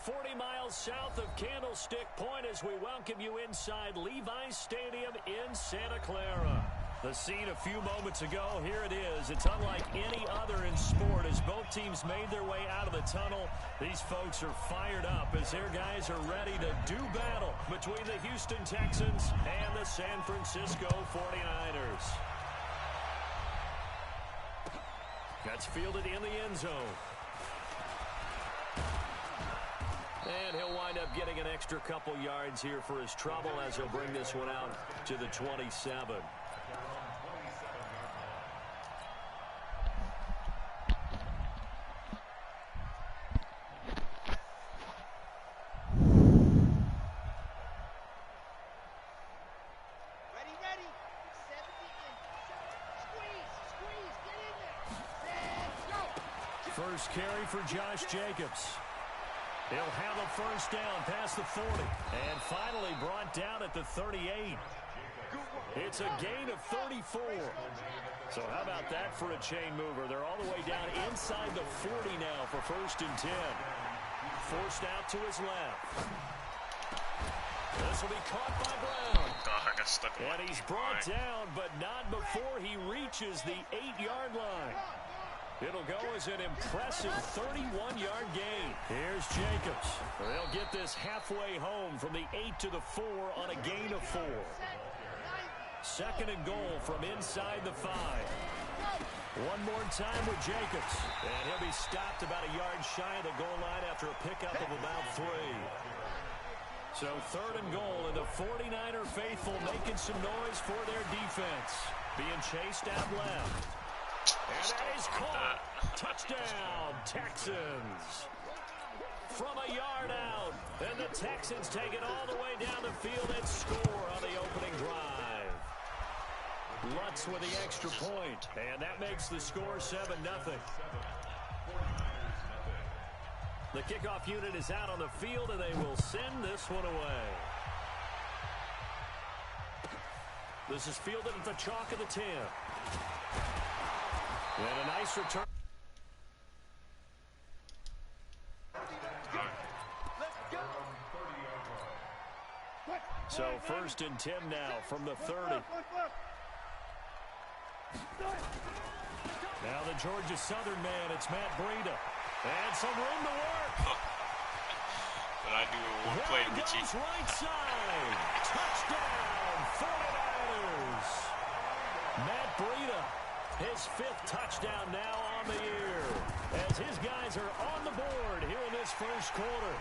40 miles south of Candlestick Point as we welcome you inside Levi's Stadium in Santa Clara. The scene a few moments ago, here it is. It's unlike any other in sport as both teams made their way out of the tunnel. These folks are fired up as their guys are ready to do battle between the Houston Texans and the San Francisco 49ers. That's fielded in the end zone. And he'll wind up getting an extra couple yards here for his trouble as he'll bring this one out to the 27. First carry for Josh Jacobs. He'll have a first down past the 40. And finally brought down at the 38. It's a gain of 34. So how about that for a chain mover? They're all the way down inside the 40 now for first and 10. Forced out to his left. This will be caught by Brown. I got stuck in and he's brought down, but not before he reaches the 8-yard line. It'll go as an impressive 31-yard gain. Here's Jacobs. They'll get this halfway home from the 8 to the 4 on a gain of 4. Second and goal from inside the 5. One more time with Jacobs. And he'll be stopped about a yard shy of the goal line after a pickup of about 3. So third and goal, and the 49er faithful making some noise for their defense. Being chased out left. And that is caught. Touchdown, Texans. From a yard out. And the Texans take it all the way down the field and score on the opening drive. Lutz with the extra point. And that makes the score 7-0. The kickoff unit is out on the field, and they will send this one away. This is fielded at the chalk of the 10. And a nice return. So first and 10 now from the 30. Now the Georgia Southern man, it's Matt Breida. And some room to work. But I do one play in the cheek. Right side. Touchdown, 49ers. Matt Breida. His 5th touchdown now on the year as his guys are on the board here in this first quarter.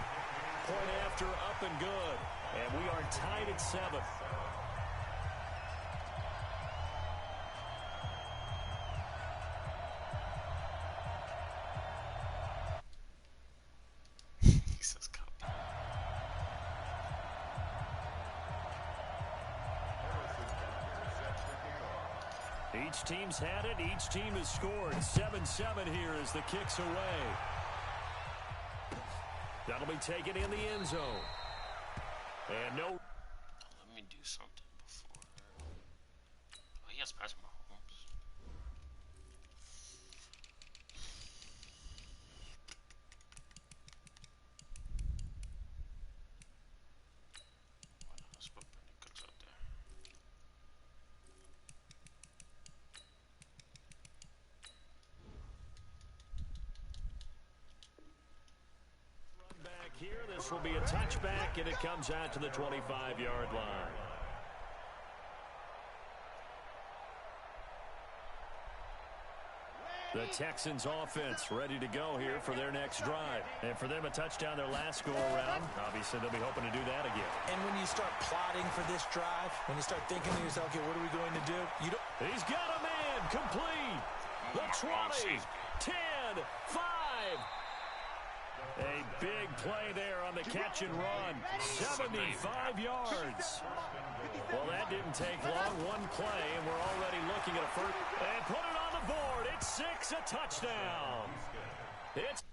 Point after up and good. And we are tied at 7. Each team's had it. Each team has scored. 7-7 here as the kick's away. That'll be taken in the end zone. And no. Let me do something before. Oh, he has Patrick Mahomes. Why not? Let's put Brandon Cooks up there. Here, this will be a touchback, and it comes out to the 25-yard line. The Texans offense ready to go here for their next drive. And for them, a touchdown their last go-around. Obviously, they'll be hoping to do that again. And when you start plotting for this drive, when you start thinking to yourself, okay, what are we going to do? He's got a man complete. The 20, 10, 5. A big play there on the catch and run. 75 yards. Well, that didn't take long. One play, and we're already looking at a first. And put it on the board. It's 6, a touchdown. It's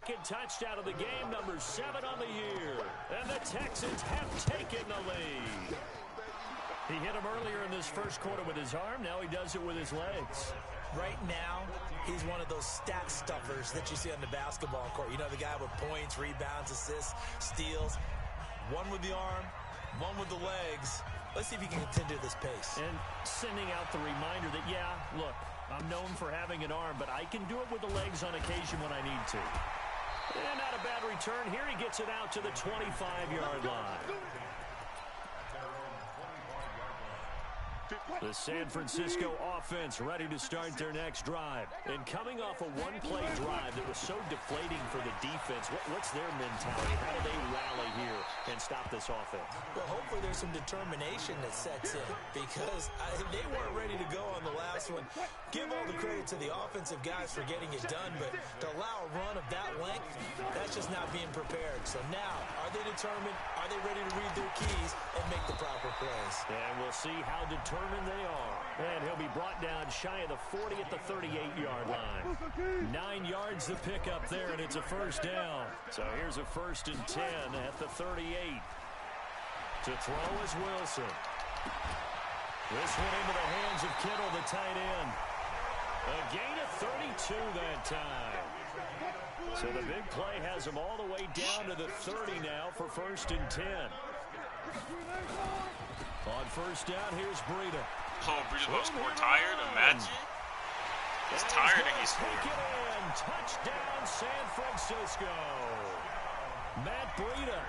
second touchdown of the game, number 7 on the year. And the Texans have taken the lead. He hit him earlier in this first quarter with his arm. Now he does it with his legs. Right now, he's one of those stat stuffers that you see on the basketball court. You know, the guy with points, rebounds, assists, steals. One with the arm, one with the legs. Let's see if he can continue this pace. And sending out the reminder that, yeah, look, I'm known for having an arm, but I can do it with the legs on occasion when I need to. And not a bad return. Here he gets it out to the 25-yard line. The San Francisco offense ready to start their next drive. And coming off a one-play drive that was so deflating for the defense, what's their mentality? How do they rally here and stop this offense? Well, hopefully there's some determination that sets in because they weren't ready to go on the last one. Give all the credit to the offensive guys for getting it done, but to allow a run of that length, that's just not being prepared. So now, are they determined? Are they ready to read their keys and make the proper plays? And we'll see how determined they are. And he'll be brought down shy of the 40 at the 38-yard line. 9 yards to pick up there, and it's a first down. So here's a 1st and 10 at the 38. To throw is Wilson. This one into the hands of Kittle, the tight end. A gain of 32 that time. So the big play has him all the way down to the 30 now for 1st and 10. On 1st down, here's Breida. Oh, Breida's about to score tired. Imagine. He's tired and he's scoring. Take it in. Touchdown, San Francisco. Matt Breida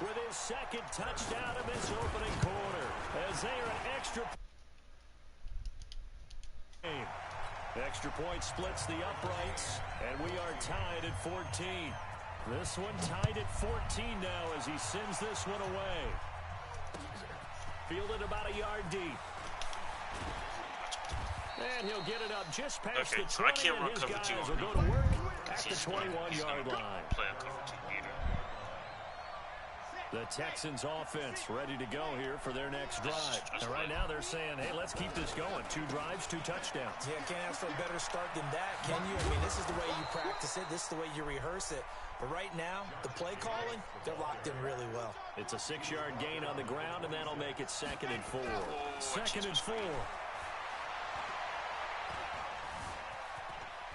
with his 2nd touchdown of this opening quarter. As they are an extra game. Extra point splits the uprights, and we are tied at 14. This one tied at 14 now as he sends this one away. Fielded about a yard deep. And he'll get it up just past the 20, so I can't run and his cover two guys on will him. go to work at the 21-yard line. Play a cover two either. The Texans offense ready to go here for their next drive. And right now they're saying, hey, let's keep this going. 2 drives, 2 touchdowns. Yeah, can't ask for a better start than that, can you? I mean, this is the way you practice it. This is the way you rehearse it. But right now, the play calling, they're locked in really well. It's a 6-yard gain on the ground, and that'll make it 2nd and 4. 2nd and 4.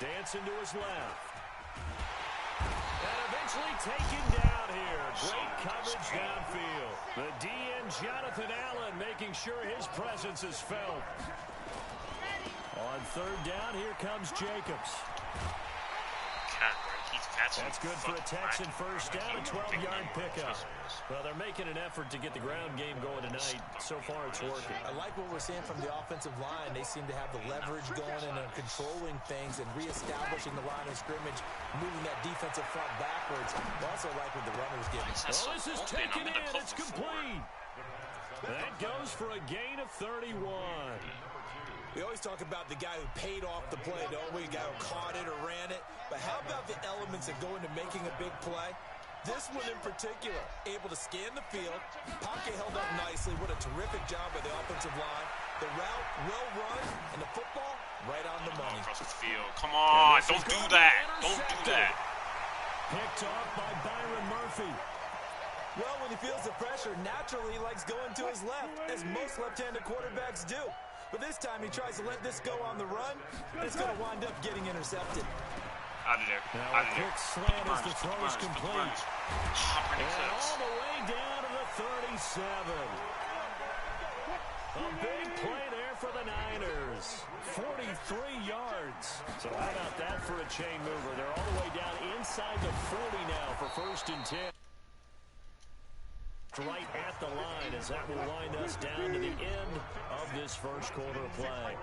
Dancing to his left. And eventually taken down here. Great coverage downfield. The DN, Jonathan Allen, making sure his presence is felt. On 3rd down, here comes Jacobs. That's good for a Texan first down, a 12-yard pickup. Well, they're making an effort to get the ground game going tonight. So far, it's working. I like what we're seeing from the offensive line. They seem to have the leverage going and are controlling things and reestablishing the line of scrimmage, moving that defensive front backwards. I also like what the runner's getting. Well, this is taken in. It's complete. That goes for a gain of 31. We always talk about the guy who paid off the play, don't we? The guy who caught it or ran it. But how about the elements that go into making a big play? This one in particular, able to scan the field. Pocket held up nicely. What a terrific job by the offensive line. The route, well run, and the football, right on the money. Across the field. Come on, don't do that. Don't do that. Picked off by Byron Murphy. Well, when he feels the pressure, naturally he likes going to his left, as most left-handed quarterbacks do. But this time he tries to let this go on the run, and it's going to wind up getting intercepted. Out of there. Now a quick slant as the throw is complete. And all the way down to the 37. A big play there for the Niners. 43 yards. So how about that for a chain mover? They're all the way down inside the 40 now for 1st and 10. Right at the line as that will wind us down to the end of this first quarter of play.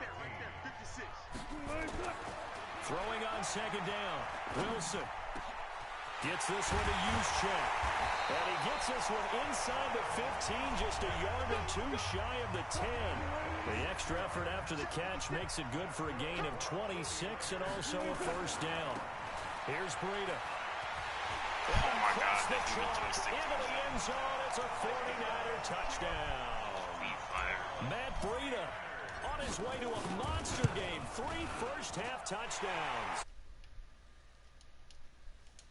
Throwing on 2nd down. Wilson gets this one to Juszczyk. And he gets this one inside the 15, just a yard or 2 shy of the 10. The extra effort after the catch makes it good for a gain of 26 and also a 1st down. Here's Breida. Oh my God, that into the end zone. It's a 49er touchdown. Matt Breida on his way to a monster game. 3 first-half touchdowns.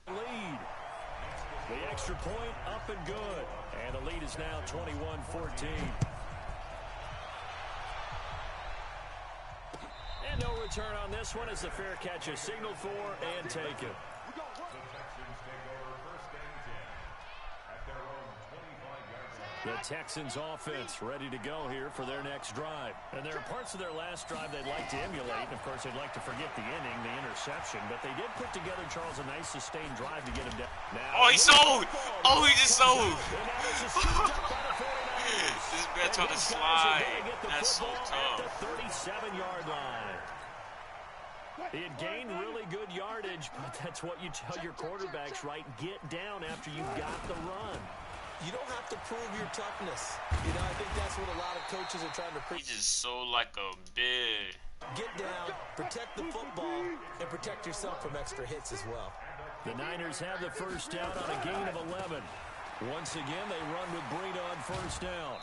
Lead. The extra point up and good. And the lead is now 21-14. And no return on this one as the fair catch is signaled for and taken. The Texans offense ready to go here for their next drive. And there are parts of their last drive they'd like to emulate. And, of course, they'd like to forget the inning, the interception. But they did put together, Charles, a nice sustained drive to get him down. Now, oh, he sold! Oh, he just sold! This bet's on the slide. That's so tough. The 37-yard line. He had gained really good yardage, but that's what you tell your quarterbacks, right? Get down after you've got the run. You don't have to prove your toughness. You know, I think that's what a lot of coaches are trying to preach. He just sold like a bitch. Get down, protect the football, and protect yourself from extra hits as well. The Niners have the first down on a gain of 11. Once again, they run with Breida on first down.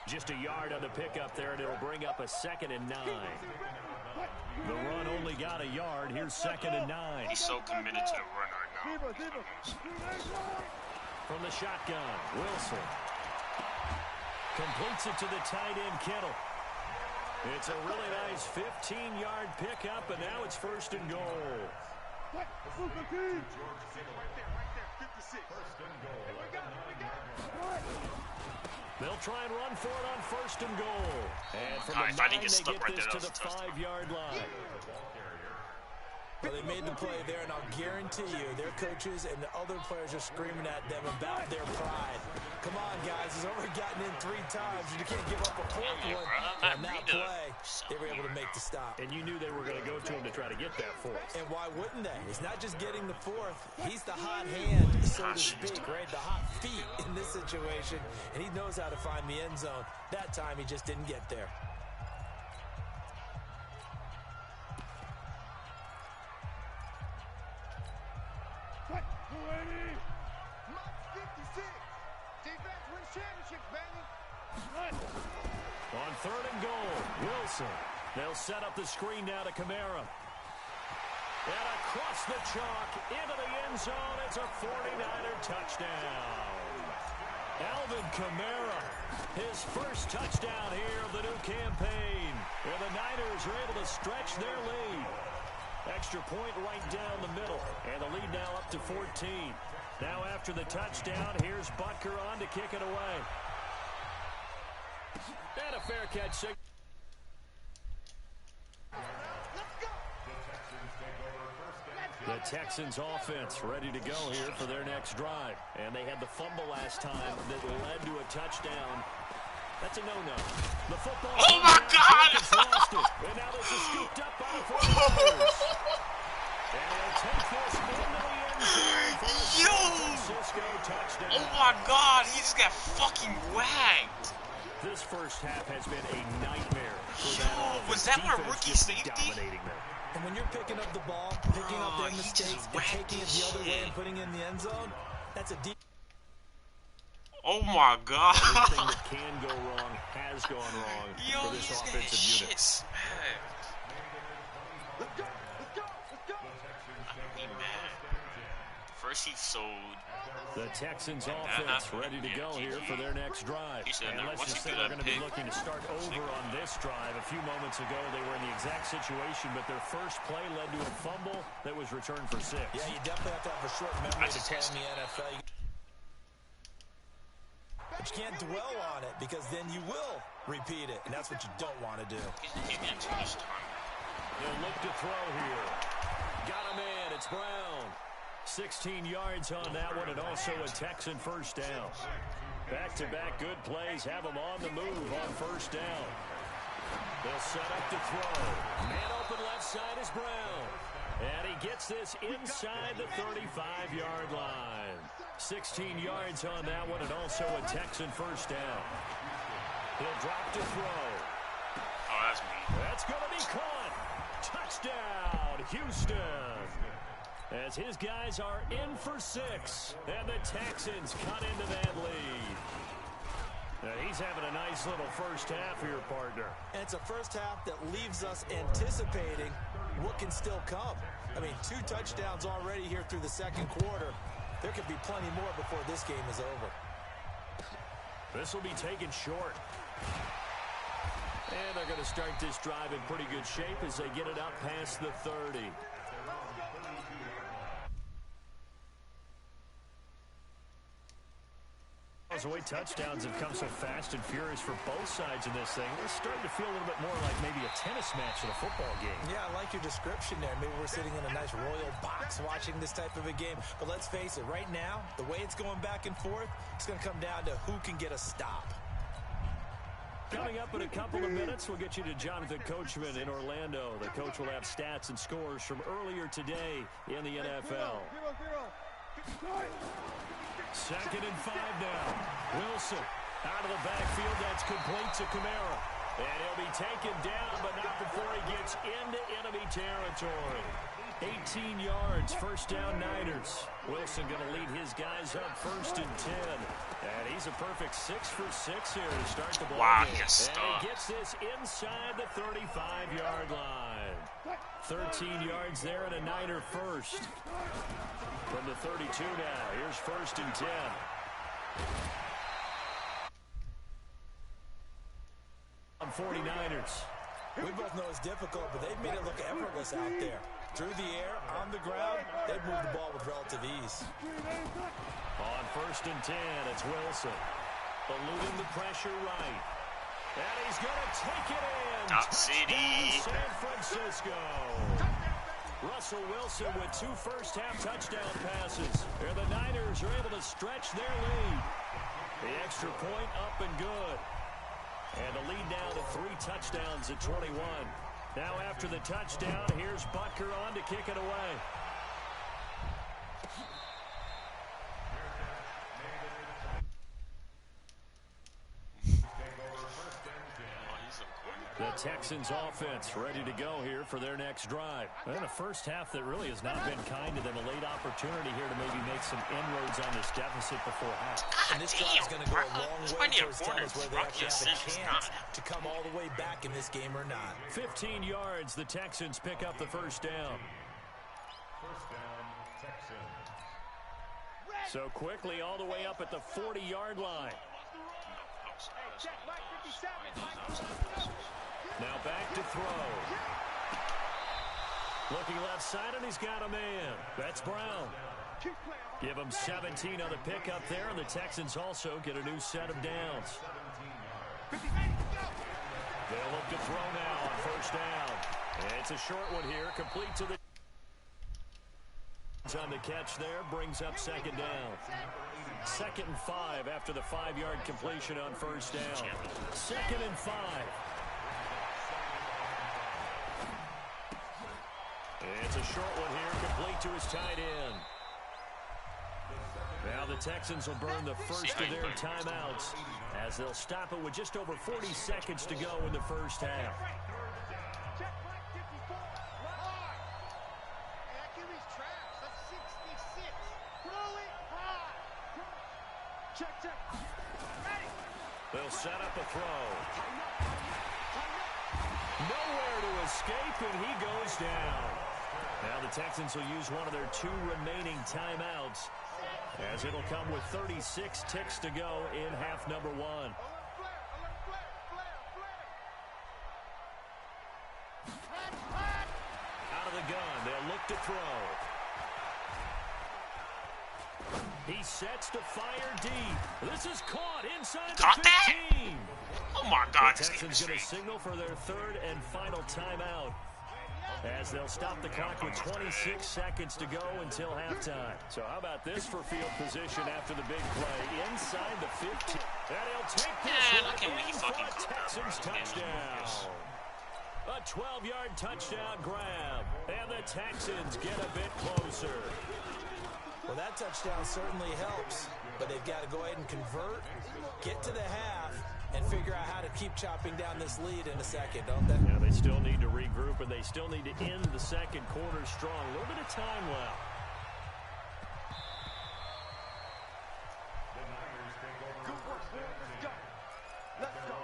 Just a yard on the pickup there, and it'll bring up a 2nd and 9. The run only got a yard. Here's 2nd and 9. He's so committed to the run right now. From the shotgun, Wilson completes it to the tight end, Kittle. It's a really nice 15-yard pickup, and now it's 1st and goal. They'll try and run for it on 1st and goal. And from the 9, they get this to the 5-yard line. Well, they made the play there, and I'll guarantee you their coaches and the other players are screaming at them about their pride. Come on, guys. He's already gotten in 3 times. You can't give up a 4th one. On that play, they were able to make the stop. And you knew they were going to go to him to try to get that 4th. And why wouldn't they? It's not just getting the 4th. He's the hot hand, so to speak, right? The hot feet in this situation. And he knows how to find the end zone. That time, he just didn't get there. On 3rd and goal, Wilson. They'll set up the screen now to Kamara. And across the chalk, into the end zone, it's a 49er touchdown. Alvin Kamara, his first touchdown here of the new campaign. And the Niners are able to stretch their lead. Extra point right down the middle. And the lead now up to 14. Now after the touchdown, here's Butker on to kick it away. And a fair catch. The Texans offense ready to go here for their next drive. And they had the fumble last time that led to a touchdown. That's a no-no. The football. Oh, my God! And now this is scooped up by the 49ers. And they'll take this into the end zone for the San Francisco touchdown. Oh, my God. He just got fucking whacked. This first half has been a nightmare for Yo, was that my rookie safety? Dominating them. And when you're picking up the ball, picking up their mistakes, and taking it the other way and putting it in the end zone, that's a deep. Oh my God! Everything that can go wrong has gone wrong for this offensive unit. First he sold. The Texans offense ready to go here for their next drive. And let's just say they're going to be looking to start over on this drive. A few moments ago, they were in the exact situation, but their first play led to a fumble that was returned for 6. Yeah, you definitely have to have a short memory to play in the NFL. But you can't dwell on it because then you will repeat it, and that's what you don't want to do. He's getting too much time. They'll look to throw here. Got a man. It's Brown. 16 yards on that one, and also a Texan first down. Back-to-back good plays have them on the move on first down. They'll set up to throw. Man open left side is Brown. And he gets this inside the 35-yard line. 16 yards on that one, and also a Texan first down. He'll drop to throw. Oh, that's me. That's going to be caught. Touchdown, Houston. As his guys are in for 6, and the Texans cut into that lead. Now he's having a nice little first half here, partner. And it's a first half that leaves us anticipating what can still come. I mean, 2 touchdowns already here through the second quarter. There could be plenty more before this game is over. This will be taken short. And they're going to start this drive in pretty good shape as they get it up past the 30. The way touchdowns have come so fast and furious for both sides in this thing, it's starting to feel a little bit more like maybe a tennis match in a football game. Yeah, I like your description there. Maybe we're sitting in a nice royal box watching this type of a game. But let's face it, right now, the way it's going back and forth, it's going to come down to who can get a stop. Coming up in a couple of minutes, we'll get you to Jonathan Coachman in Orlando. The coach will have stats and scores from earlier today in the NFL. Second and 5 now. Wilson out of the backfield. That's complete to Kamara. And he'll be taken down, but not before he gets into enemy territory. 18 yards, first down Niners. Wilson going to lead his guys up first and 10. And he's a perfect 6 for 6 here to start the ball game. And he gets this inside the 35-yard line. 13 yards there and a Niner first. From the 32 now, here's first and 10. On 49ers. We both know it's difficult, but they've made it look effortless out there. Through the air, on the ground, they've moved the ball with relative ease. On first and 10, it's Wilson. Eluding the pressure right. And he's going to take it in. Top City. San Francisco. Russell Wilson with 2 first-half touchdown passes. And the Niners are able to stretch their lead. The extra point up and good. And the lead now to 3 touchdowns at 21. Now after the touchdown, here's Butker on to kick it away. The Texans offense ready to go here for their next drive. And a first half that really has not been kind to them. A late opportunity here to maybe make some inroads on this deficit before half. And this drive's going to go a long way towards telling us whether they actually have a chance to come all the way back in this game or not. 15 yards, the Texans pick up the first down. So quickly all the way up at the 40-yard line. Now back to throw. Looking left side, and he's got a man. That's Brown. Give him 17 on the pickup there, and the Texans also get a new set of downs. They'll look to throw now on first down. And it's a short one here, complete to the... On the catch there, brings up second down. 2nd and 5 after the 5-yard completion on first down. 2nd and 5. It's a short one here, complete to his tight end. Now the Texans will burn the first of their timeouts as they'll stop it with just over 40 seconds to go in the first half. They'll set up a throw. Nowhere to escape, and he goes down. Now the Texans will use one of their 2 remaining timeouts as it'll come with 36 ticks to go in half number 1. Out of the gun, they'll look to throw. He sets to fire deep. This is caught inside the 15. That? Oh my God! The Texans going to signal for their 3rd and final timeout as they'll stop the clock with 26 seconds to go until halftime. So how about this for field position after the big play inside the 15? And he'll take this one in for a Texans touchdown. A 12-yard touchdown grab, and the Texans get a bit closer. Well, that touchdown certainly helps, but they've got to go ahead and convert, get to the half, and figure out how to keep chopping down this lead in a second, don't they? Yeah, they still need to regroup, and they still need to end the second quarter strong. A little bit of time left. Let's go.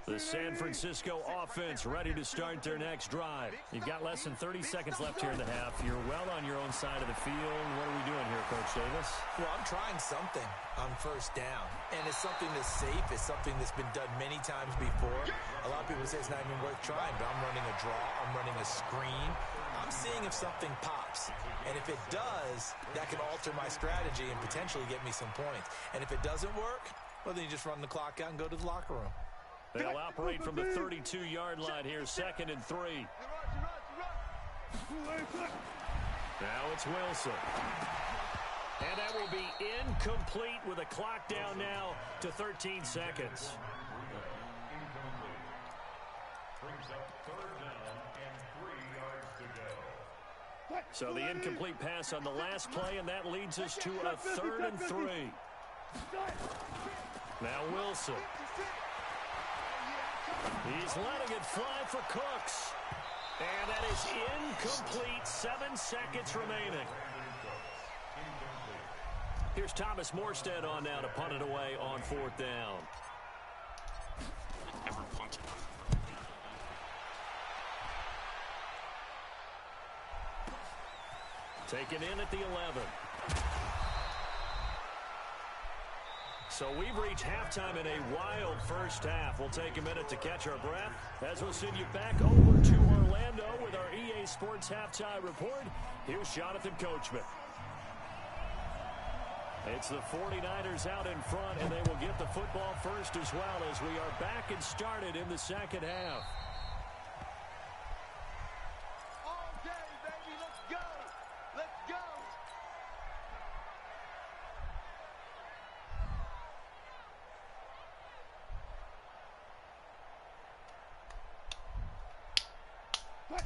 The San Francisco offense ready to start their next drive. You've got less than 30 seconds left here in the half. You're well on your own side of the field. What are we doing here, Coach Davis? Well, I'm trying something on first down. And it's something that's safe. It's something that's been done many times before. A lot of people say it's not even worth trying, but I'm running a draw. I'm running a screen. I'm seeing if something pops. And if it does, that can alter my strategy and potentially get me some points. And if it doesn't work, well, then you just run the clock out and go to the locker room. They'll operate from the 32-yard line here, 2nd and 3. Now it's Wilson. And that will be incomplete with a clock down now to 13 seconds. So the incomplete pass on the last play, and that leads us to a 3rd and 3. Now Wilson. He's letting it fly for Cooks. And that is incomplete. 7 seconds remaining. Here's Thomas Morstead on now to punt it away on 4th down. Never punted. Taken in at the 11. So we've reached halftime in a wild first half. We'll take a minute to catch our breath as we'll send you back over to Orlando with our EA Sports Halftime Report. Here's Jonathan Coachman. It's the 49ers out in front, and they will get the football first as well as we are back and started in the second half. Okay, baby, let's go. Let's go.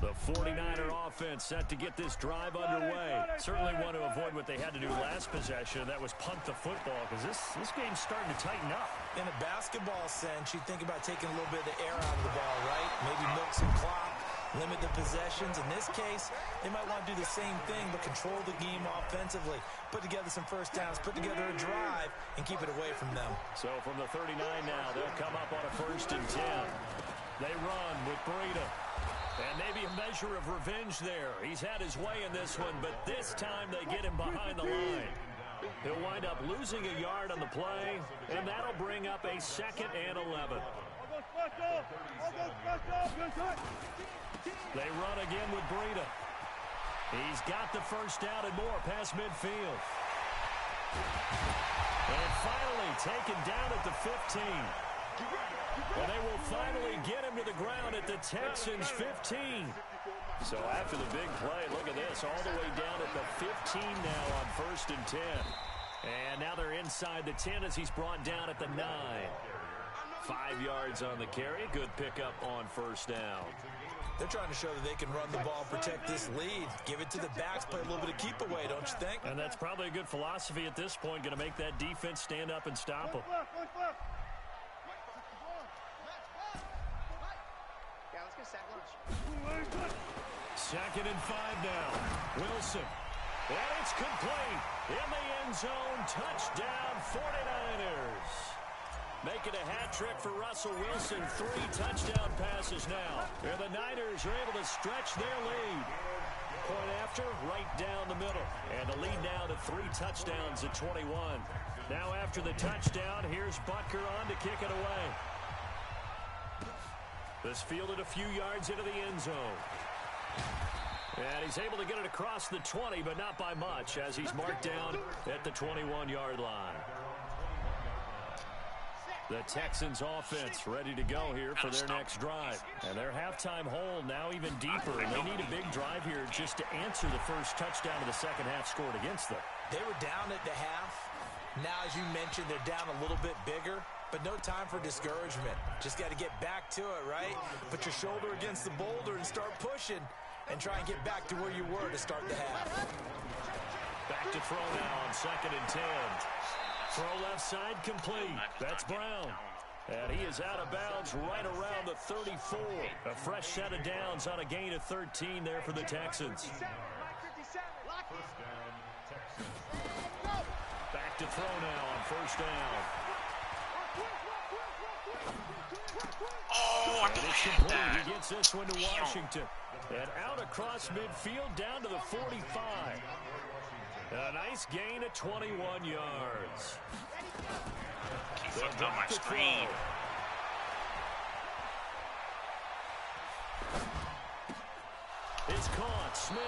The 49er offense set to get this drive underway. Certainly want to avoid what they had to do last possession. That was punt the football, because this game's starting to tighten up. In a basketball sense, you think about taking a little bit of the air out of the ball, right? Maybe milk some clock, limit the possessions. In this case, they might want to do the same thing, but control the game offensively. Put together some first downs, put together a drive, and keep it away from them. So from the 39 now, they'll come up on a 1st and 10. They run with Breida. And maybe a measure of revenge there. He's had his way in this one, but this time they get him behind the line. He'll wind up losing a yard on the play, and that'll bring up a 2nd and 11. They run again with Breida. He's got the first down and more past midfield. And finally taken down at the 15. And they will finally get him to the ground at the Texans' 15. So after the big play, look at this, all the way down at the 15 now on 1st and 10. And now they're inside the 10 as he's brought down at the 9. 5 yards on the carry. Good pickup on 1st down. They're trying to show that they can run the ball, protect this lead. Give it to the backs, play a little bit of keep away, don't you think? And that's probably a good philosophy at this point, going to make that defense stand up and stop them. Second and 5 now. Wilson. And it's complete. In the end zone. Touchdown 49ers. Making a hat trick for Russell Wilson. 3 touchdown passes now. And the Niners are able to stretch their lead. Point after, right down the middle. And the lead now to 3 touchdowns at 21. Now after the touchdown, here's Butker on to kick it away. This fielded a few yards into the end zone. And he's able to get it across the 20, but not by much, as he's marked down at the 21-yard line. The Texans offense ready to go here for their next drive. And their halftime hole now even deeper. And they need a big drive here just to answer the first touchdown of the second half scored against them. They were down at the half. Now, as you mentioned, they're down a little bit bigger. But no time for discouragement. Just got to get back to it, right? Put your shoulder against the boulder and start pushing. And try and get back to where you were to start the half. Back to throw now on 2nd and 10. Throw left side complete. That's Brown. And he is out of bounds right around the 34. A fresh set of downs on a gain of 13 there for the Texans. Back to throw now on 1st down. I And thought it's I had complete. that. He gets this one to Washington. And out across midfield down to the 45. A nice gain of 21 yards. He fucked up my screen. It's caught. Smith.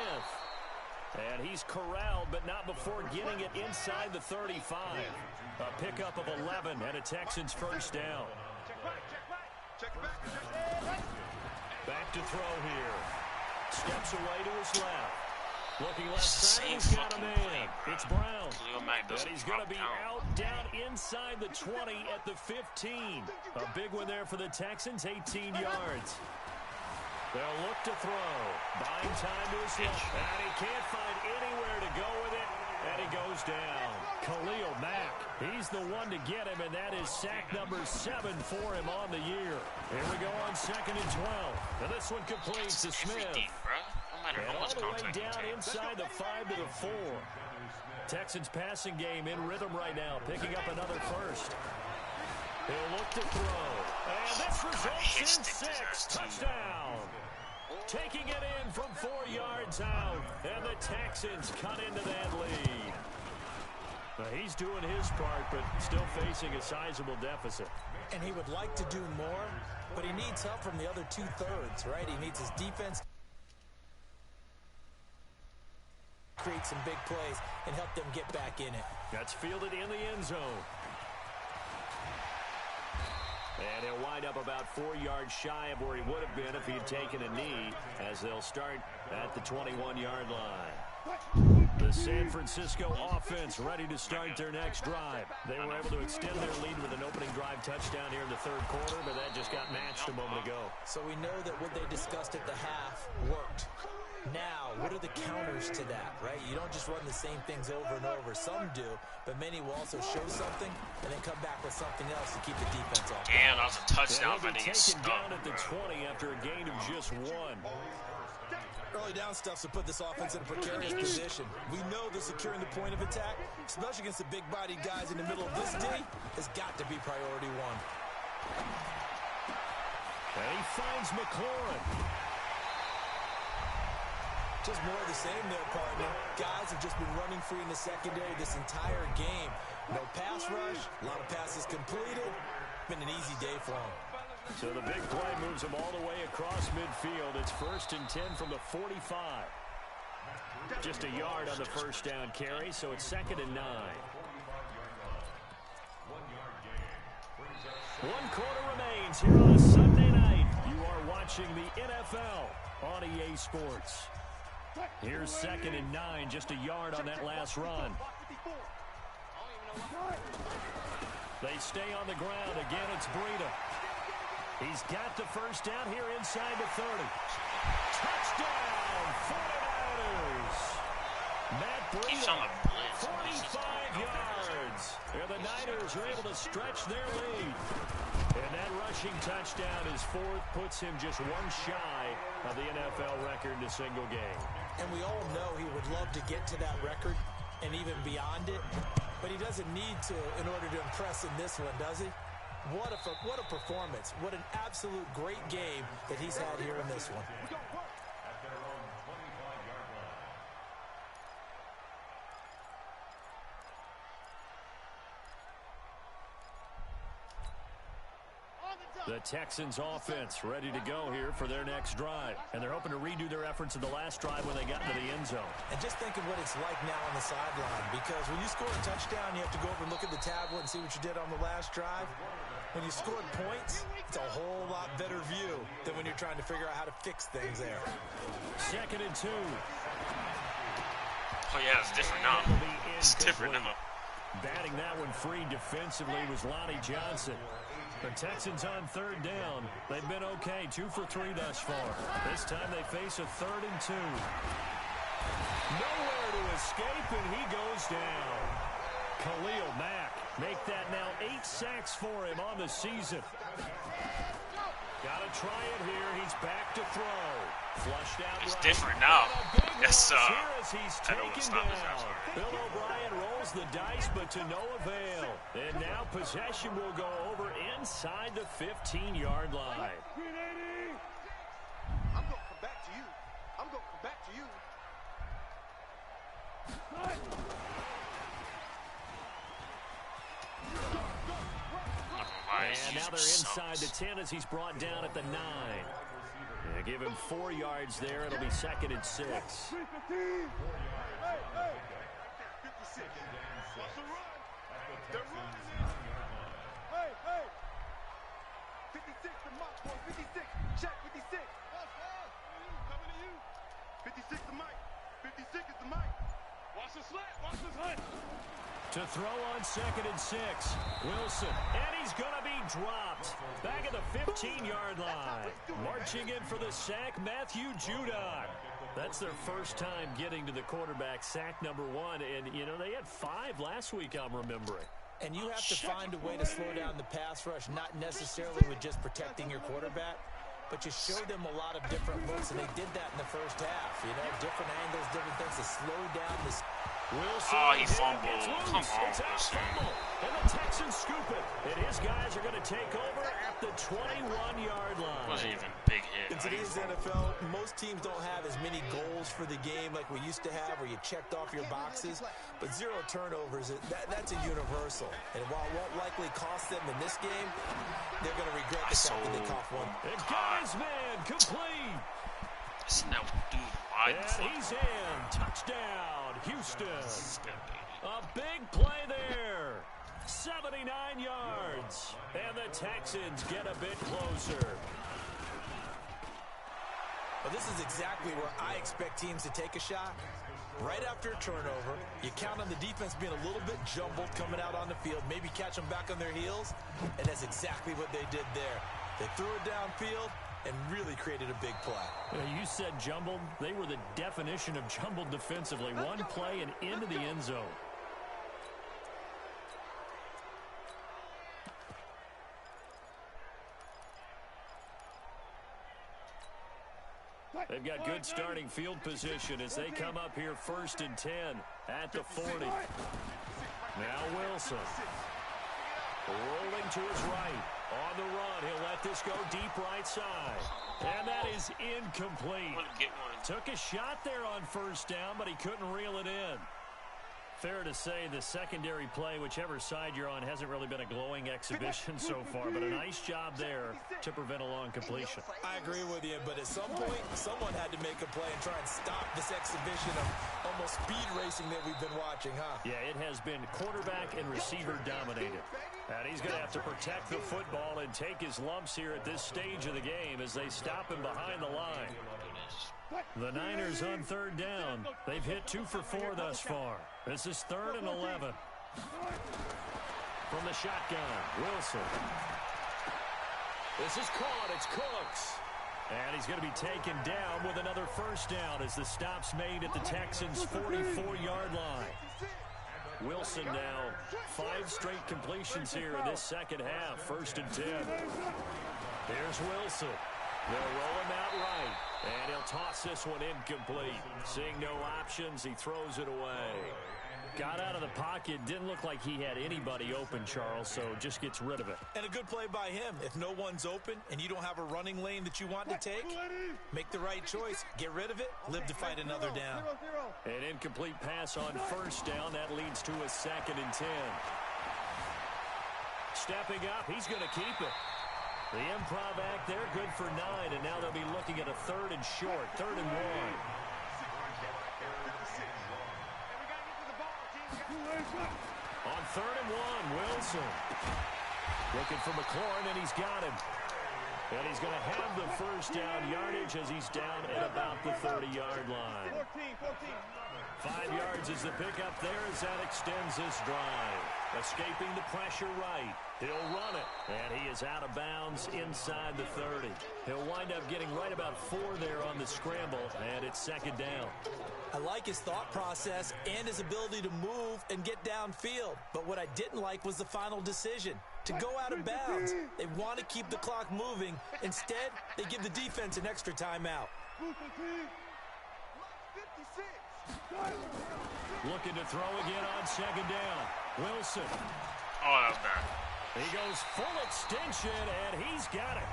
And he's corralled, but not before getting it inside the 35. A pickup of 11 and a Texans first down. Back to throw here. Steps away to his left. Looking left side, he's got a man. It's Brown. And he's going to be out down inside the 20 at the 15. A big one there for the Texans, 18 yards. They'll look to throw. Buying time to his left. And he can't find anywhere to go with it. And he goes down. Khalil Mack. He's the one to get him, and that is sack number 7 for him on the year. Here we go on 2nd and 12. And this one completes to Smith. And all the way down inside the 5 to the 4. Texans passing game in rhythm right now, picking up another first. He'll look to throw. And this results in 6. Touchdown. Taking it in from 4 yards out. And the Texans cut into that lead. Now, he's doing his part, but still facing a sizable deficit. And he would like to do more, but he needs help from the other 2/3, right? He needs his defense create some big plays and help them get back in it. That's fielded in the end zone. And he'll wind up about 4 yards shy of where he would have been if he had taken a knee, as they'll start at the 21-yard line. The San Francisco offense ready to start their next drive. They were able to extend their lead with an opening drive touchdown here in the 3rd quarter, but that just got matched a moment ago. So we know that what they discussed at the half worked. Now, what are the counters to that, right? You don't just run the same things over and over. Some do, but many will also show something and then come back with something else to keep the defense off. Damn, that was a touchdown, but he taken down at the 20 after a gain of just 1. Early down stuff to put this offense in a precarious position. We know that securing the point of attack, especially against the big-bodied guys in the middle of this D, has got to be priority 1. And he finds McLaurin. Just more of the same there, partner. Guys have just been running free in the secondary this entire game. No pass rush, a lot of passes completed. Been an easy day for them. So the big play moves him all the way across midfield. It's 1st and 10 from the 45. Just a yard on the first down carry, so it's 2nd and 9. 1 quarter remains here on a Sunday night. You are watching the NFL on EA Sports. Here's 2nd and 9, just a yard on that last run. They stay on the ground. Again, it's Breida. He's got the first down here inside the 30. Touchdown, 49ers. Matt Breida, 45 yards. And the Niners are able to stretch their lead. And that rushing touchdown is 4th, puts him just 1 shy of the NFL record in a single game. And we all know he would love to get to that record and even beyond it, but he doesn't need to in order to impress in this one, does he? What a performance. What an absolute great game that he's had here in this one. The Texans offense ready to go here for their next drive. And they're hoping to redo their efforts of the last drive when they got into the end zone. And just think of what it's like now on the sideline, because when you score a touchdown, you have to go over and look at the tablet and see what you did on the last drive. When you scored points, it's a whole lot better view than when you're trying to figure out how to fix things there. 2nd and 2. Oh, yeah, it's different now. It's different now. Batting that one free defensively was Lonnie Johnson. The Texans on 3rd down. They've been okay, 2 for 3 thus far. This time they face a 3rd and 2. Nowhere to escape, and he goes down. Khalil Mack make that now 8 sacks for him on the season. Got to try it here. He's back to throw. Flushed out. It's right. different now. Yes, Here as he's I don't want to taken stop this down. after. Bill O'Brien rolls the dice, but to no avail. And now possession will go over inside the 15-yard line. go. Back to you. And now they're inside the 10 as he's brought down at the 9. Yeah, give him 4 yards there. It'll be 2nd and 6. Hey, hey. 56. What's the run? They're running now. Hey, hey. 56, the mark, boy. 56. Check, 56. Coming to you. 56, the mic. 56 is the mic. Watch the slant. Watch the slant. To throw on 2nd and 6. Wilson. And he's going to be dropped. Back at the 15-yard line. Marching in for the sack, Matthew Judon. That's their first time getting to the quarterback, sack number 1. And, you know, they had 5 last week, I'm remembering. And you have to find a way to slow down the pass rush, not necessarily with just protecting your quarterback, but you show them a lot of different looks, and they did that in the first half. You know, different angles, different things to slow down this. Wilson. Oh, he fumbled. Come on, it's out Wilson. fumble. And the Texans scoop it. And his guys are going to take over at the 21-yard line. Wasn't even a big hit. In today's NFL, most teams don't have as many goals for the game like we used to have, where you checked off your boxes. But 0 turnovers, that's a universal. And while it won't likely cost them in this game, they're going to regret the fact that they caught one. And Guy's man complete. Isn't that dude wide? And he's in. Touchdown, Houston. A big play there. 79 yards. And the Texans get a bit closer. Well, this is exactly where I expect teams to take a shot. Right after a turnover, you count on the defense being a little bit jumbled coming out on the field, maybe catch them back on their heels, and that's exactly what they did there. They threw it downfield and really created a big play. You said jumbled. They were the definition of jumbled defensively. One play and into the end zone. They've got good starting field position as they come up here 1st and 10 at the 40. Now Wilson. Rolling to his right. On the run, he'll let this go deep right side. And that is incomplete. Took a shot there on 1st down, but he couldn't reel it in. Fair to say the secondary play, whichever side you're on, hasn't really been a glowing exhibition so far, but a nice job there to prevent a long completion. I agree with you, but at some point, someone had to make a play and try and stop this exhibition of almost speed racing that we've been watching, huh? Yeah, it has been quarterback and receiver dominated. And he's going to have to protect the football and take his lumps here at this stage of the game as they stop him behind the line. The Niners on 3rd down. They've hit 2 for 4 thus far. This is 3rd and 11. From the shotgun, Wilson. This is caught. It's Cooks. And he's going to be taken down with another 1st down as the stop's made at the Texans' 44-yard line. Wilson now 5 straight completions here in this second half. 1st and 10. Here's Wilson. They'll roll him out right. And he'll toss this one incomplete. Seeing no options, he throws it away. Got out of the pocket. Didn't look like he had anybody open, Charles, so just gets rid of it. And a good play by him. If no one's open and you don't have a running lane that you want to take, make the right choice. Get rid of it. Live to fight another down. An incomplete pass on 1st down. That leads to a 2nd and 10. Stepping up, he's going to keep it. The improv act there, good for 9, and now they'll be looking at a 3rd and short, 3rd and 1. On 3rd and 1, Wilson. Looking for McLaurin, and he's got him. And he's going to have the 1st down yardage as he's down at about the 30-yard line. 5 yards is the pickup there as that extends this drive. Escaping the pressure right. He'll run it. And he is out of bounds inside the 30. He'll wind up getting right about 4 there on the scramble, and it's 2nd down. I like his thought process and his ability to move and get downfield. But what I didn't like was the final decision, to go out of bounds. They want to keep the clock moving. Instead, they give the defense an extra timeout. Looking to throw again on 2nd down. Wilson. Oh, that was bad. He goes full extension, and he's got it.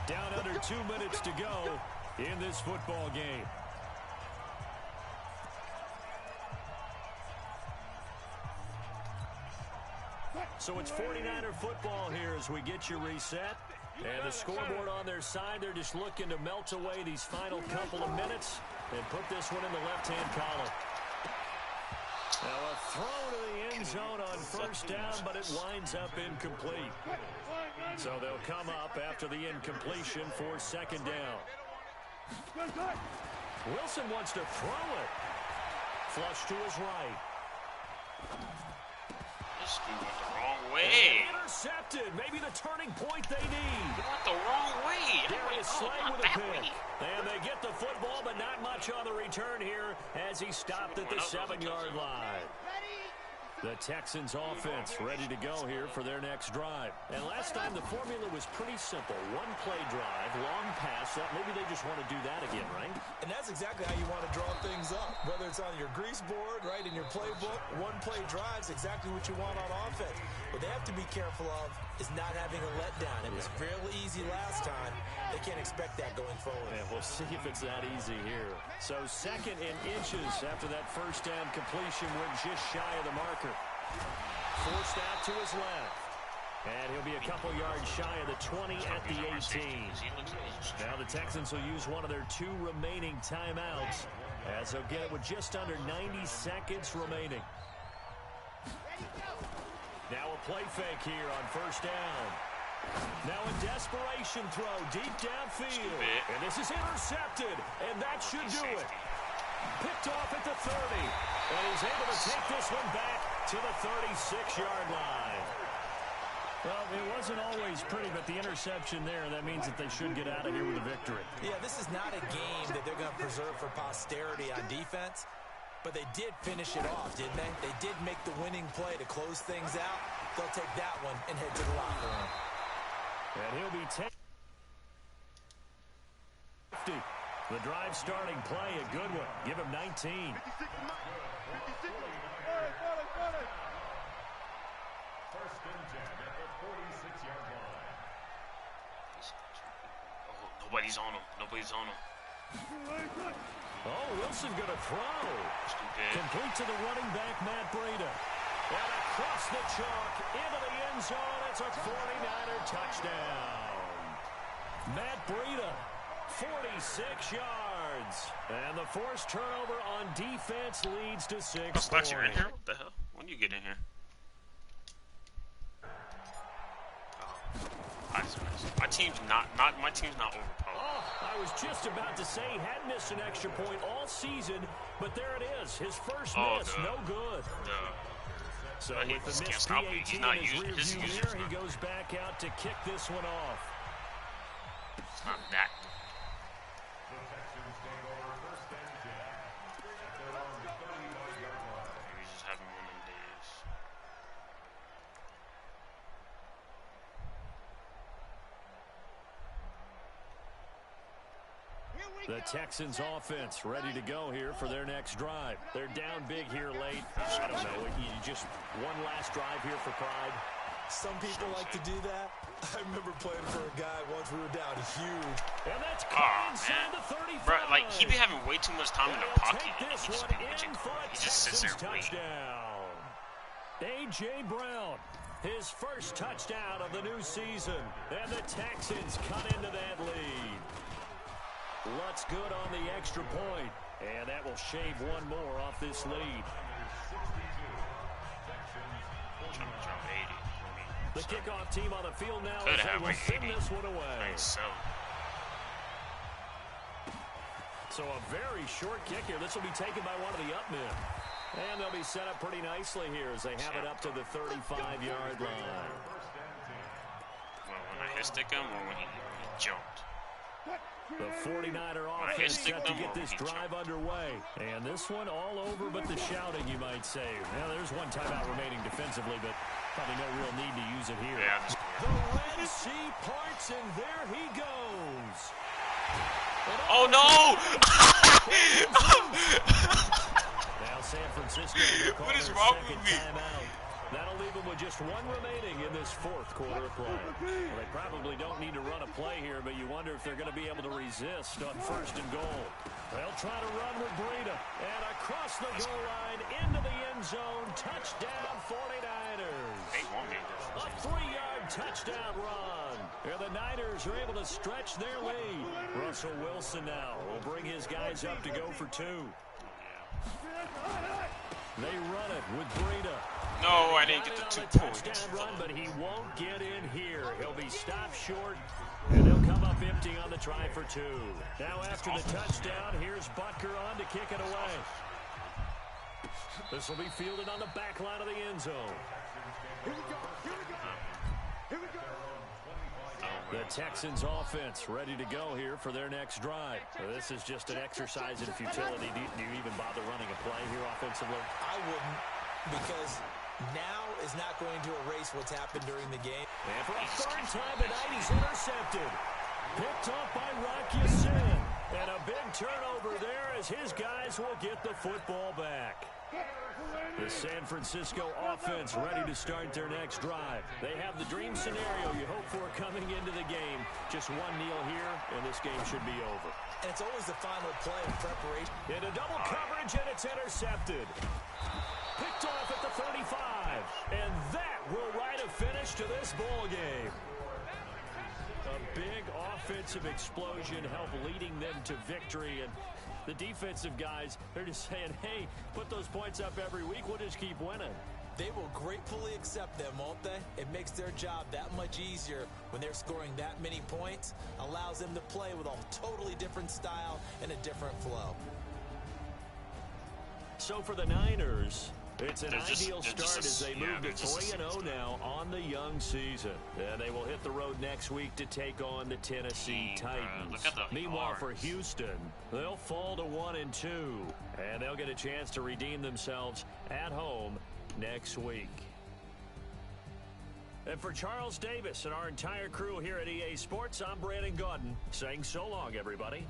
Down under 2 minutes to go in this football game. So it's 49er football here as we get you reset. And the scoreboard on their side, they're just looking to melt away these final couple of minutes and put this one in the left-hand column. Now a throw to the end zone on first down, but it winds up incomplete. So they'll come up after the incompletion for second down. Wilson wants to throw it. Flush to his right. This dude went the wrong way. And intercepted. Maybe the turning point they need. He went the wrong way. Darius Slay with a that pick. way. And they get the football, but not much on the return here as he stopped at the 7-yard line. The Texans offense ready to go here for their next drive. And last time the formula was pretty simple. One play drive, long pass. Maybe they just want to do that again, right? And that's exactly how you want to draw things up. Whether it's on your grease board, right, in your playbook, one play drive's exactly what you want on offense. What they have to be careful of is not having a letdown. It was fairly easy last time. They can't expect that going forward. Yeah, we'll see if it's that easy here. So second and inches after that first down completion went just shy of the marker. Forced out to his left. And he'll be a couple yards shy of the 20 at the 18. Now the Texans will use one of their 2 remaining timeouts as they'll get it with just under 90 seconds remaining. Now a play fake here on first down. Now a desperation throw deep downfield. And this is intercepted. And that should do it. Picked off at the 30. And he's able to take this one back to the 36-yard line. Well, it wasn't always pretty, but the interception there, that means that they should get out of here with a victory. Yeah, this is not a game that they're going to preserve for posterity on defense. But they did finish it off, didn't they? They did make the winning play to close things out. They'll take that one and head to the locker room. And he'll be 50. The drive starting play, a good one. Give him 19. First and 10 at the 46-yard line. Oh, nobody's on him. Nobody's on him. Oh, Wilson going to throw. Stupid. Complete to the running back, Matt Breida. And across the chalk, into the end zone. It's a 49er touchdown. Matt Breida, 46 yards. And the forced turnover on defense leads to 6 points. Flex, you're in here? What the hell? When you get in here? My team's not overpowered. Oh, I was just about to say he had missed an extra point all season, but there it is. His first miss, no good. So with the missed PAT in his rearview mirror, he goes back out to kick this one off. It's not that good. The Texans take over first and 10 at their own 35-yard line. Maybe he's just having one of them days. The Texans offense ready to go here for their next drive. They're down big here late. I don't know. You just one last drive here for pride. Some people like to do that. I remember playing for a guy once we were down huge. And that's caught inside the 35. Bro, like, he be having way too much time in the pocket. And This he just one be in for a he just sits there Texans and waits. touchdown. A.J. Brown, his first touchdown of the new season. And the Texans cut into that lead. Lutz good on the extra point. And that will shave one more off this lead. Trying to drop 80. The kickoff team on the field now Could as they have will like send 80. this one away. Nice. So a very short kick here. This will be taken by one of the up men. And they'll be set up pretty nicely here as they have it up to the 35-yard line. Well, when I hit stick him or when he jumped? The 49er offense set to get this drive underway. And this one all over but the shouting, you might say. Now, there's one timeout remaining defensively, but probably no real need to use it here. Yeah, The Red Sea parts, and there he goes. oh, no! Now San Francisco will call What is their wrong second with me? timeout. That'll leave them with just one remaining in this fourth quarter of play. Well, they probably don't need to run a play here, but you wonder if they're going to be able to resist on first and goal. They'll try to run with Breida. And across the goal line, into the end zone. Touchdown, 49ers. They won't get this. 3-yard touchdown run. And the Niners are able to stretch their lead. Russell Wilson now will bring his guys up to go for 2. They run it with Breida. No, I didn't get the 2 points. Touchdown run, but he won't get in here. He'll be stopped short, and they'll come up empty on the try for 2. Now after the touchdown, here's Butker on to kick it away. This will be fielded on the back line of the end zone. Here we go. Here we go. Here we go. The Texans offense ready to go here for their next drive. This is just an exercise in futility. Do you even bother running a play here offensively? I wouldn't, because now is not going to erase what's happened during the game. And for a third time tonight, he's intercepted. Picked off by Rock Ya-Sin. And a big turnover there as his guys will get the football back. The San Francisco offense ready to start their next drive. They have the dream scenario you hope for coming into the game. Just one kneel here, and this game should be over. And it's always the final play in preparation. Into double coverage, and it's intercepted. Picked off at the 35. And that will write a finish to this ball game. A big offensive explosion helped leading them to victory. And the defensive guys, they're just saying, hey, put those points up every week. We'll just keep winning. They will gratefully accept them, won't they? It makes their job that much easier when they're scoring that many points. Allows them to play with a totally different style and a different flow. So for the Niners, it's an ideal start as they move to 3-0 now on the young season. And they will hit the road next week to take on the Tennessee Titans. Meanwhile, for Houston, they'll fall to 1-2. And they'll get a chance to redeem themselves at home next week. And for Charles Davis and our entire crew here at EA Sports, I'm Brandon Gaudin saying so long, everybody.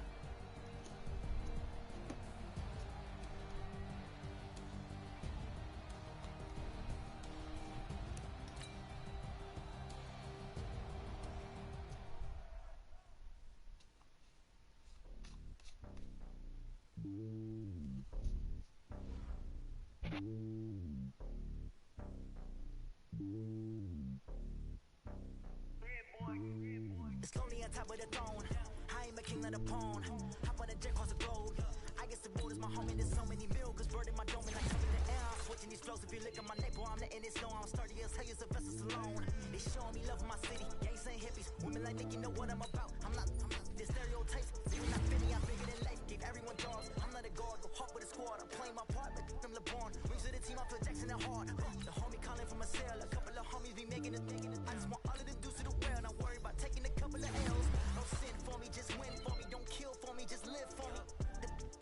It's lonely on top of the throne. I am a king of the pawn. Hop on a jet across the globe. I guess the world is my home and there's so many mil. Cause bird in my dome and I come in the air. I'm switching these flows. If you look at my neck, boy, I'm letting it snow. I'm sturdy as hell as a vessel alone. They showing me love in my city. Gangs and hippies. Women like Nick, you know what I'm about. I'm not the stereotypes. Feeling not Finny, I'm bigger than life. Give everyone jobs. I'm not a guard. Go hard with a squad. I'm playing my part. Like them LeBron. Rings to the team. I feel Jackson and hard. The homie calling from a cell. A couple of homies be making a thing. I just want all of the dudes to the well. Not worry about taking a couple of L's. Don't sin for me, just win for me. Don't kill for me, just live for me.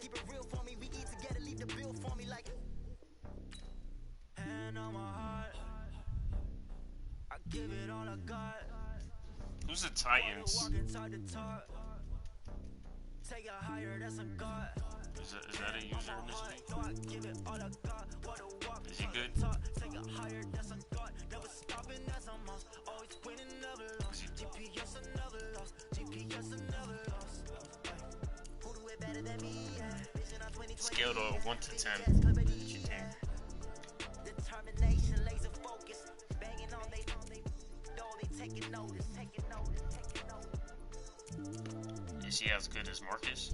Keep it real for me. We eat together, leave the bill for me like. Hand on my heart. I give it all I got. Who's the Titans? Take a higher, that's a god. Is that a user in this league? Is he good? Take a higher, that's a god. Never stopping, that's a mouse. Always winning, never lost. GPS another loss. GPS another loss. Who do it better than me? Vision on 2020. Scaled of 1 to 10. What you think? Determination, laser focus. Banging on they taking notice, taking notice, taking notice. Is he as good as Marcus?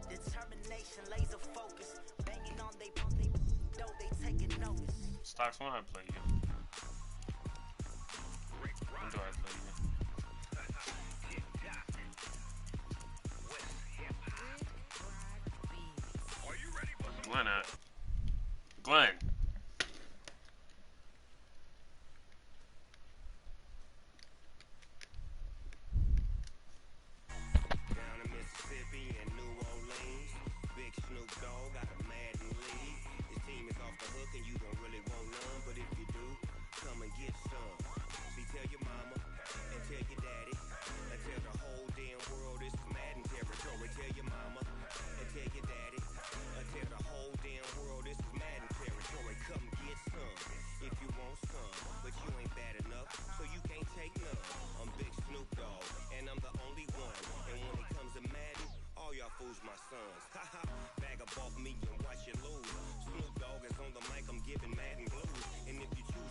Determination, laser focus. Banging on they taking notice. Stocks, when I play you? When do I play you? Glenn, Glenn. Down in Mississippi and New Orleans, Big Snoop Dogg got a Madden league. His team is off the hook and you don't really want none, but if you do, come and get some. See, tell your mama and tell your daddy and tell the whole damn world this is Madden territory. Tell your mama and tell your daddy and tell the whole damn world this is Madden territory. Come get some if you want some, but you ain't bad enough, so you can't take none. I'm Big Snoop Dogg and I'm the only one. And when it comes to Madden, all y'all fools my sons. Haha, bag up off me and watch you lose. Snoop Dogg is on the mic, I'm giving Madden blues. And if you choose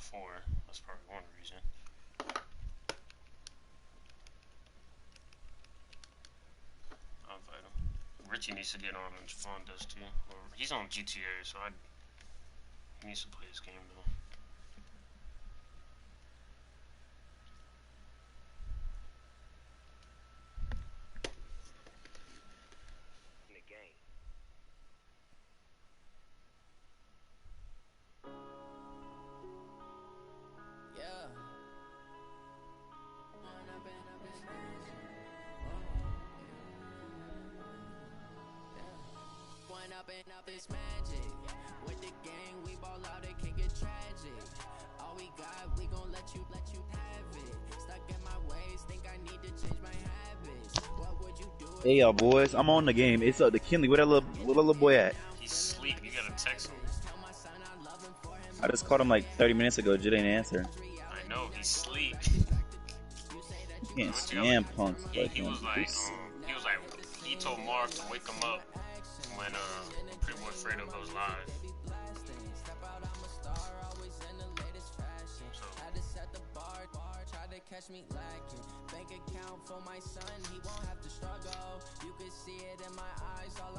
before. That's probably one reason. I'll invite him. Richie needs to get on, and Fawn does too. Or he's on GTA, so he needs to play his game though. Up this magic with the gang, we ball out, it can get tragic. All we got, we gon' let you have it. Stuck in my ways, think I need to change my habits. What would you do? Hey y'all boys, I'm on the game. It's up to Kinley. Where that little boy at? He's asleep. You gotta text him. I just called him like 30 minutes ago. Just didn't answer. I know he's asleep. He can't stand punks like he him. was like, he told Marv to wake him up when Pretty Boy Fredo goes live. Catch me lacking. Bank account for my son, he won't have to struggle. You can see it in my eyes, all